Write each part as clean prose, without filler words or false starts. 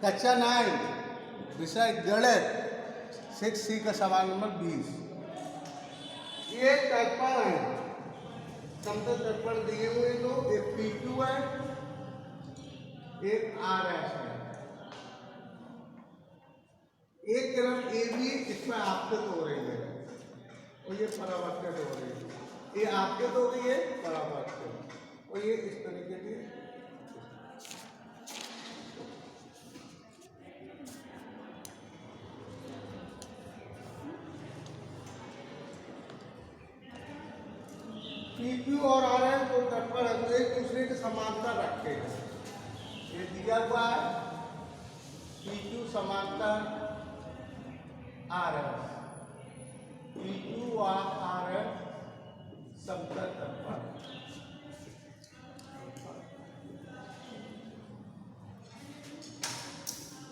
कक्षा 9 विषय गणित 6C का सवाल नंबर 20। ये दर्पण है, समतल दर्पण दिए हुए दो, एक PQ है, एक RS है। एक किरण AB इसमें आपतित हो रही है और ये परावर्तित हो रही है। ये आपतित हो रही है, परावर्तित, और ये इस तरीके की PQ और RS जो दर्पण है वो एक दूसरे के समांतर रखते हैं। ये दिया हुआ है PQ समांतर RS, PQ और RS समतल दर्पण।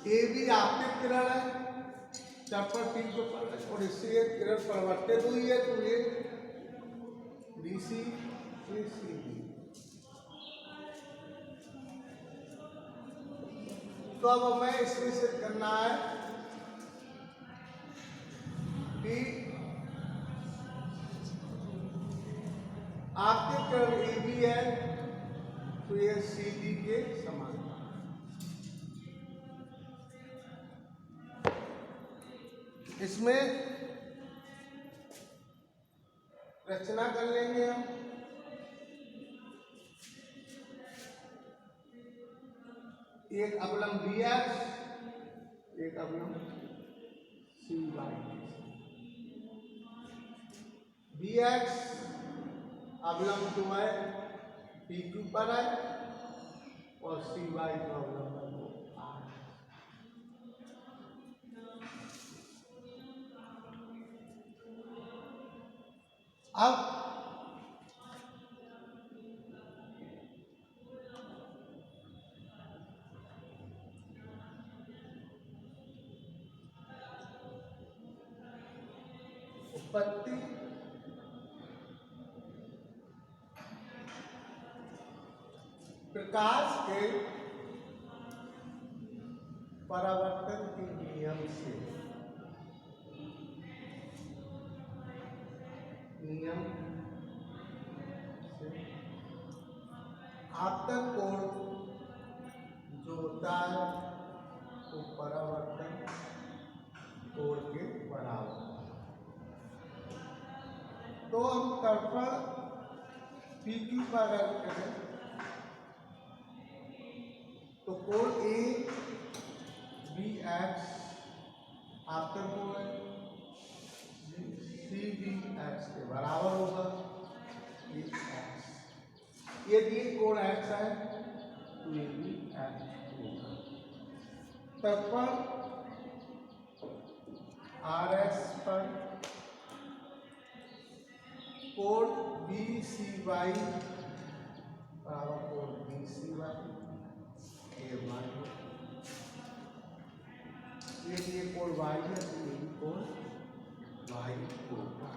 AB आपतित किरण है, दर्पण PQ पर, और इससे एक किरण परिवर्तित हुई है तो ये BC ACB। तो अब हमें इसमें से करना है कि आपतित किरण AB है तो ये CD के समान। इसमें रचना कर लेंगे हम। एक अवलंब BX, एक अवलंब CY। BX अवलंब जो है PQ पर है और CY जो अवलंब है वो R। अब उत्पत्ति प्रकाश के परावर्तन के नियम से आपतन कोण जो होता है वो परावर्तन कोण के बराबर। तो हम दर्पण PQ पर अगर करें तो कोण ABX आपतन कोण है, CBX के बराबर होगा। ये X, यदि कोण X है तो ये भी X होगा। दर्पण RS पर कोण BCY बराबर कोण BCY AY। ये कोण Y है तो ये कोण Y होगा।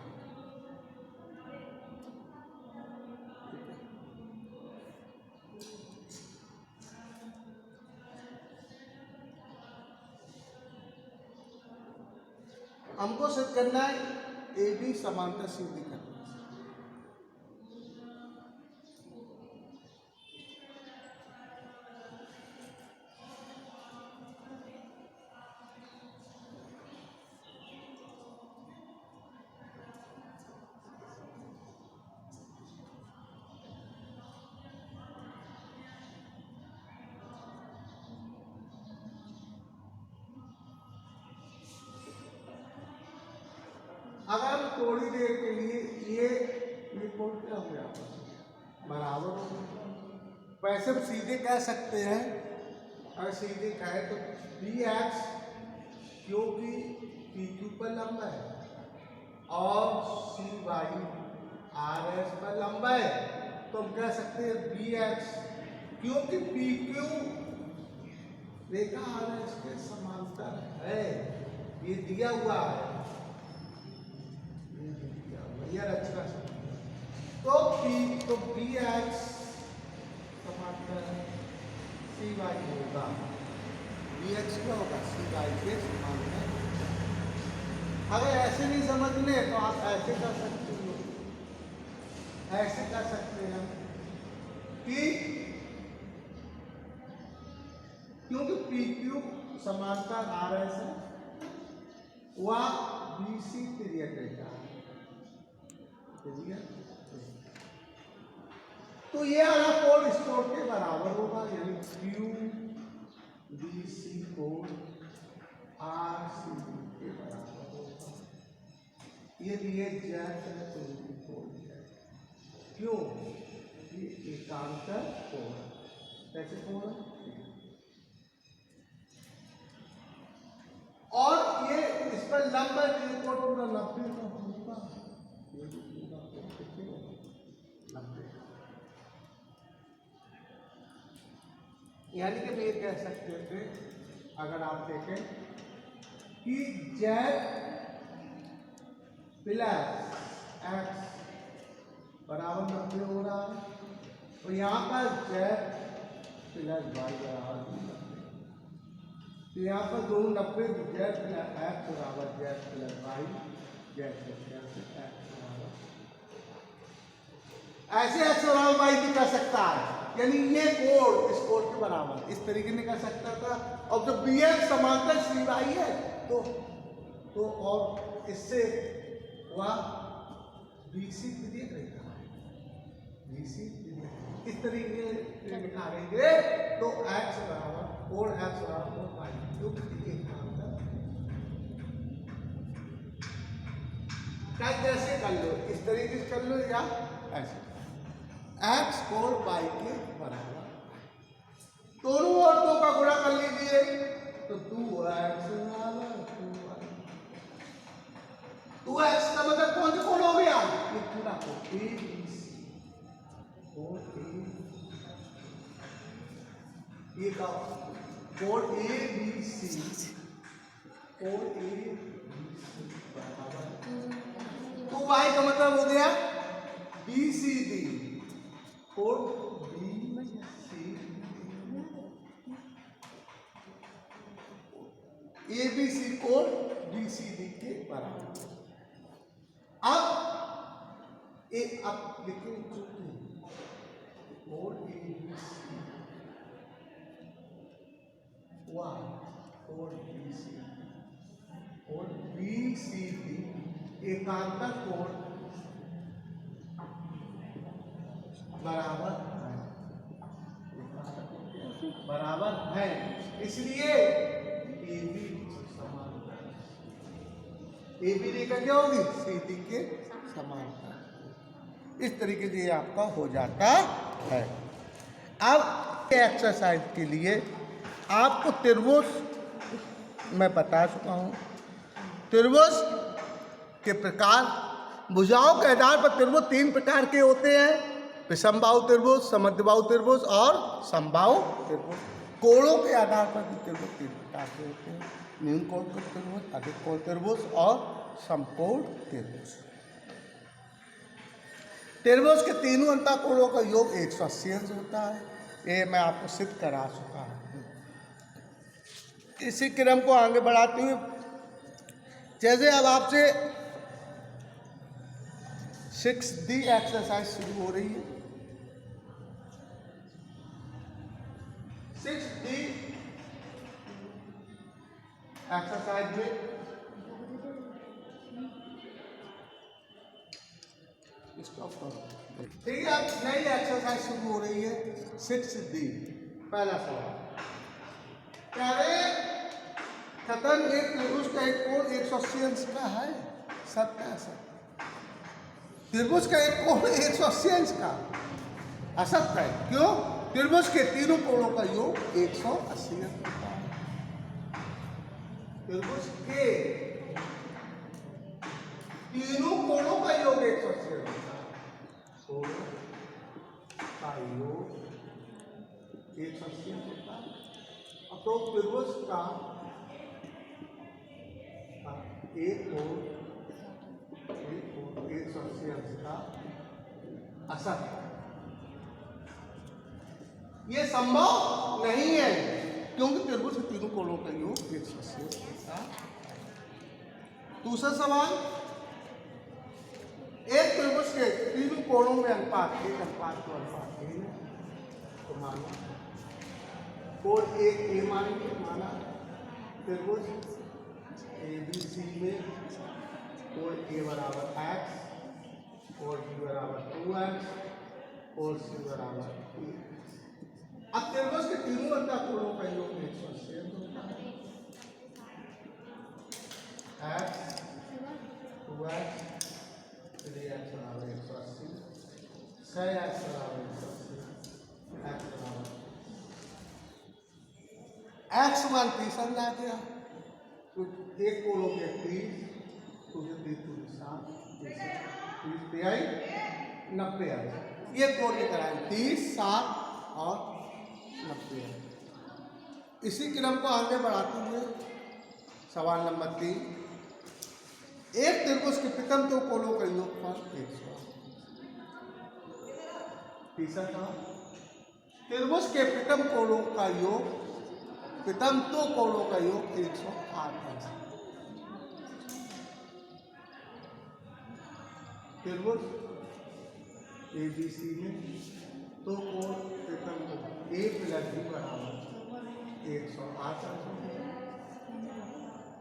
हमको सिद्ध करना है AB समांतर CD करना है। अगर थोड़ी देर के लिए ये कोण क्या हो गया बराबर हो गया। वैसे हम सीधे कह सकते हैं, अगर सीधे कहे तो BX क्योंकि PQ पर लंबा है और CY RS पर लंबा है, तो हम कह सकते हैं BX क्योंकि PQ रेखा RS के समांतर है। ये दिया हुआ है, यह रचना तो BX समांतर CY होगा। BX पाई के समांतर। अगर ऐसे नहीं समझने तो आप ऐसे कर सकते हो, ऐसे कर सकते हैं कि क्योंकि पी क्यू समांतर आर एस है, वह बी सी पीरियड रहता है। तो ये वाला कोड इस कोड के बराबर होगा, यानी Q B C code R C B के बराबर होगा। ये दिए जेड है तो इनकी कोड है, क्यों? ये एकांतर कोड कैसे कोड है, और ये इस पर लंब है तो ये कोड पूरा 90 का होगा, ये भी पूरा कोड कितने होगा 90। यानी कि मैं ये कह सकते थे, अगर आप देखें कि जेड प्लस एक्स बराबर 90 हो रहा है, और यहाँ पर जेड प्लस वाई बराबर 90, तो यहाँ पर दोनों 90, जेड प्लस एक्स बराबर Z plus Y, Z plus X बराबर, ऐसे एक्स बराबर वाई भी कर सकता है, यानी ये कोड इस कोड के बराबर इस तरीके में कर सकता था। और जब बी एक्स समांतर सी वाई है तो और इससे वह बी सी पीरियड रहता है, बी सी पीरियड इस तरीके से निकालेंगे तो एक्स बराबर कोड एक्स बराबर वाई, क्योंकि कैसे कर लो, इस तरीके से कर लो या ऐसे, एक्स कोड वाई के बराबर, दोनों और दो का गुणा कर लीजिए तो 2x बराबर 2x का मतलब कौन सा कोड हो गया, ये पूरा code A B C code A का code A B C code A B C बराबर, तो y का मतलब हो गया B C D code B C A B C code B C D के बराबर। अब लिखें code A B C Y code B C code B C D एकांतर कोड बराबर है, इसलिए ए बी समांतर, ए बी लेकर क्या होगी सी डी के समांतर। इस तरीके से ये आपका हो जाता है। अब एक्सरसाइज के लिए आपको त्रिभुज मैं बता चुका हूँ, त्रिभुज के प्रकार, भुजाओं के आधार पर त्रिभुज 3 प्रकार के होते हैं, विषमबाहु त्रिभुज, समद्विबाहु त्रिभुज और समबाहु त्रिभुज। कोणों के आधार पर भी त्रिभुज 3 प्रकार के होते हैं, न्यून कोण त्रिभुज, अधिक कोण त्रिभुज और समकोण त्रिभुज। त्रिभुज के तीनों अंतःकोणों का योग 180 अंश होता है, ये मैं आपको सिद्ध करा चुका हूँ। इसी क्रम को आगे बढ़ाते हुए, जैसे अब आपसे 6D एक्सरसाइज शुरू हो रही है। 6D एक्सरसाइज में स्टॉप करो, ठीक है। अब नई एक्सरसाइज शुरू हो रही है 6D। पहला सवाल क्या है, कथन एक त्रिभुज का एक कोण 180 अंश का है, सत्य है सत्य। त्रिभुज का एक कोण 180 अंश का असत्य है, क्यों? त्रिभुज के तीनों कोणों का योग 180 अंश होता है। त्रिभुज के तीनों कोणों का योग 180 अंश होता है, कोणों का योग 180 अंश होता है। अब तो त्रिभुज का एक कोण 180 अंश का असत्य, ये संभव नहीं है, क्योंकि त्रिभुज के तीनों कोणों का योग 180 होता है। दूसरा सवाल, एक त्रिभुज के तीनों कोणों में अनुपात 1:3 है, तो मानो कोण 1A मानेंगे, माना त्रिभुज ABC में कोण A बराबर x, कोण B बराबर 2x, कोण C बराबर 3। अब त्रिभुज के तीनों अंतःकोणों का योग 180 होता है। x 2x 3x बराबर 180, 6x बराबर 180, x बराबर x मान 30 आ गया, तो एक कोणों के 30, तुझे 30 7 30 तिहाई 90 आ गया। ये कोण लेकर आए 30 7 और 90 है। इसी क्रम को आगे बढ़ाते हुए सवाल नंबर 3, एक त्रिभुज के पितम दो कोणों का योगफल 100। तीसरा था त्रिभुज के पितम कोणों का योग, पितम दो कोणों का योग 108 है। त्रिभुज ABC में दो कोण पितम को A + B बराबर 108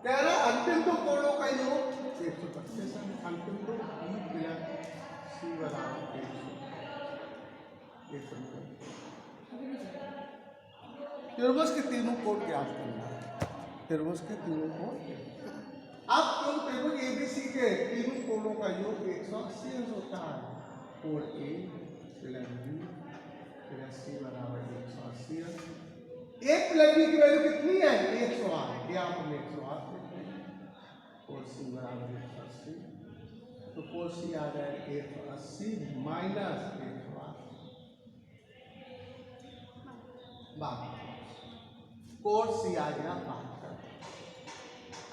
कह रहा अंतिम दो कोणों का योग 125 है। अंतिम दो B + C बराबर 125। त्रिभुज के तीनों कोण ज्ञात करना है। त्रिभुज के तीनों कोण, अब तुम त्रिभुज ABC के तीनों कोणों का योग 180 होता है। कोण A + B + C बराबर 180। A + B की वैल्यू कितनी है? 108। ये आपने 108 लिखते हैं। कोण C बराबर 180, तो कोण C आ जाएगा 180 - 108 12। कोण C आ गया 72।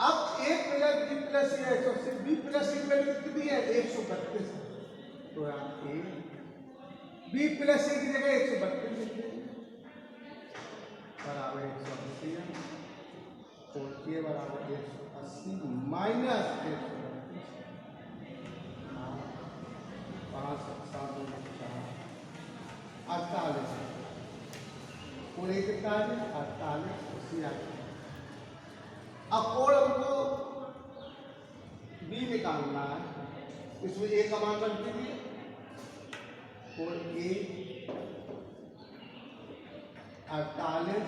अब A + B + C 180, B + C की वैल्यू कितनी है? 132 है। तो यहाँ A B + C की जगह 132 लिख देंगे बराबर 180 है। कोण K बराबर 180 - 132। 5 7 4 48। कोण A कितना है? 48। C आ गया। अब कोण हमको B निकालना है, इसमें A का मान रख दीजिए। कोण A 48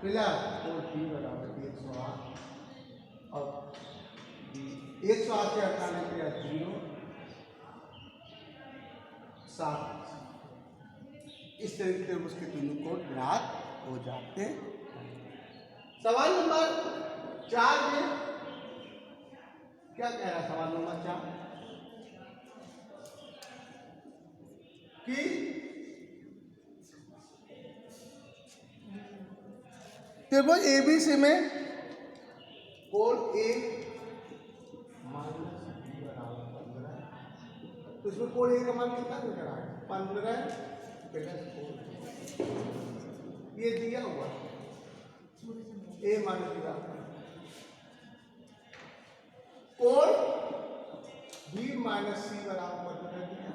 प्लस कोण B बराबर 108 और 108 से 48 या 0 7। इस तरीके से उसके तीनों कोण ज्ञात हो जाते हैं। सवाल नंबर 4 में क्या कह रहा है? सवाल नंबर 4 कि त्रिभुज ABC में कोण A - B बराबर 15, तो इसमें कोण A का मान कितना निकल आएगा? 15 प्लस कोण, ये दिया हुआ A मान दिया। कोण B - C बराबर 15 दिया।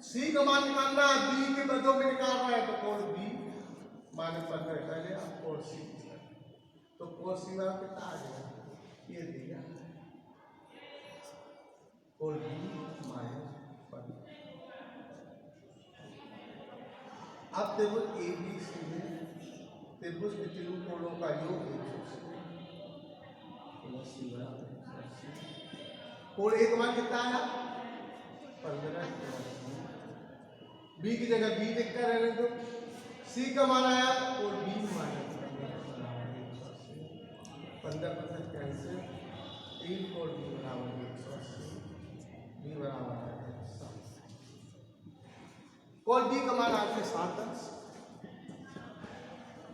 C का मान निकालना है, B के बदलों में निकाल रहा है, तो कोण B - 15 पहले आप कोण C, तो कोण C बराबर कितना आ गया? ये दिया कोण B - 15। अब त्रिभुज ABC में त्रिभुज के तीनों कोणों का योग 180 बराबर 180। कोण A का मान कितना आया? 15 B की जगह B लिखकर रहने दो। C का मान आया कोण B - 15 कैंसिल, 3 कोण B बराबर 180, B बराबर 7। कोण B का मान आपके 7 है।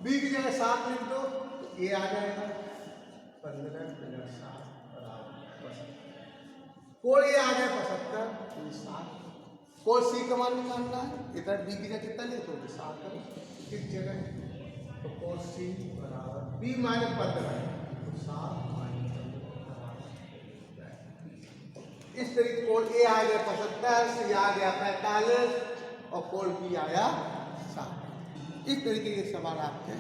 B की जगह 7 लिख दो, तो A आ जाएगा 15 + 7 बराबर 75। कोण A आ गया 75, तो 7। कोण C का मान निकालना है, इधर B की जगह कितना ले तो 7 है, किस जगह, तो और सी बराबर बी माइनस 15 तो 7 माइनस 15 बराबर। इस तरीके कोड ए आ गया 75, सी आ गया 45 और कोड बी आया 7। इस तरीके के सवाल आपके